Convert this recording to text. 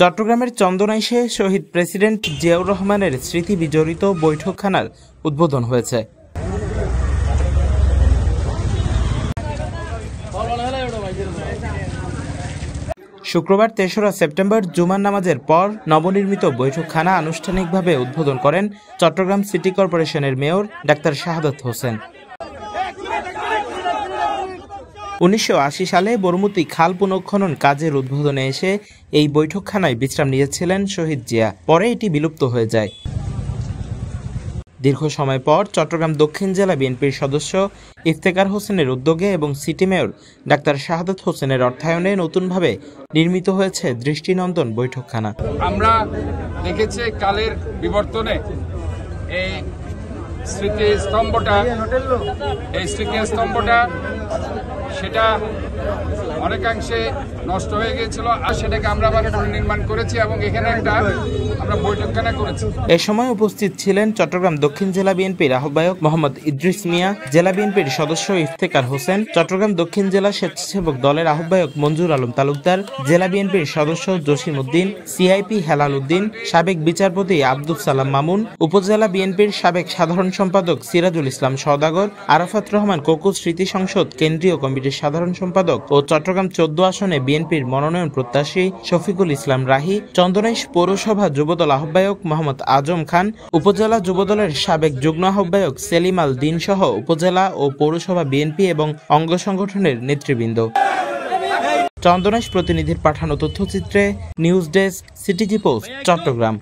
চট্টগ্রামের চন্দনাইশে শহীদ প্রেসিডেন্ট জিয়াউর রহমানের স্মৃতি বিজড়িত বৈঠকখানার উদ্বোধন হয়েছে। শুক্রবার ৩রা সেপ্টেম্বর জুমার নামাজের পর নবনির্মিত বৈঠকখানা আনুষ্ঠানিকভাবে উদ্বোধন করেন চট্টগ্রাম সিটি কর্পোরেশনের মেয়র ডাক্তার শাহাদাত হোসেন। ১৯৮০ সালে বরমুতি খাল পুনঃখনন কাজের উদ্বোধনে এসে এই বৈঠকখানায় বিশ্রাম নিয়েছিলেন শহীদ জিয়া। পরে এটি বিলুপ্ত হয়ে যায়। দীর্ঘ সময় পর চট্টগ্রাম দক্ষিণ জেলা বিএনপির সদস্য ইফতেখার হোসেনের উদ্যোগে এবং সিটি মেয়র ডাক্তার শাহাদাত হোসেনের অর্থায়নে নতুনভাবে নির্মিত হয়েছে দৃষ্টিনন্দন বৈঠকখানা। আমরা দেখেছি কালের বিবর্তনে এই স্মৃতিস্তম্ভটা সেটা অনেকাংশে নষ্ট হয়ে গিয়েছিল, আর সেটাকে আমরা আবার পুনর্নির্মাণ করেছি এবং এখানে একটা আমরা বৈঠকখানা করেছি। এ সময় উপস্থিত ছিলেন চট্টগ্রাম দক্ষিণ জেলা বিএনপির আহ্বায়ক মোহাম্মদ ইদ্রিস মিয়া, জেলা বিএনপির সদস্য ইফতেখার হোসেন, চট্টগ্রাম দক্ষিণ জেলা স্বেচ্ছাসেবক দলের আহ্বায়ক মঞ্জুর আলম তালুকদার, জেলা বিএনপির সদস্য জসিম উদ্দিন, সিআইপি হেলাল উদ্দিন, সাবেক বিচারপতি আব্দুল সালাম মামুন, উপজেলা বিএনপির সাবেক সাধারণ সম্পাদক সিরাজুল ইসলাম সওদাগর, আরাফাত রহমান কোকো স্মৃতি সংসদ কেন্দ্রীয় কমিটির সাধারণ সম্পাদক ও চট্টগ্রাম ১৪ আসনে বিএনপির মনোনয়ন প্রত্যাশী শফিকুল ইসলাম রাহি, চন্দনাইশ পৌরসভা যুবদল আহ্বায়ক মোহাম্মদ আজম খান, উপজেলা যুবদলের সাবেক যুগ্ম আহ্বায়ক সেলিম আল দিন সহ উপজেলা ও পৌরসভা বিএনপি এবং অঙ্গ সংগঠনের নেতৃবৃন্দ। চন্দনাইশ প্রতিনিধির পাঠানো তথ্যচিত্রে news desk, CTG post, Chittagong.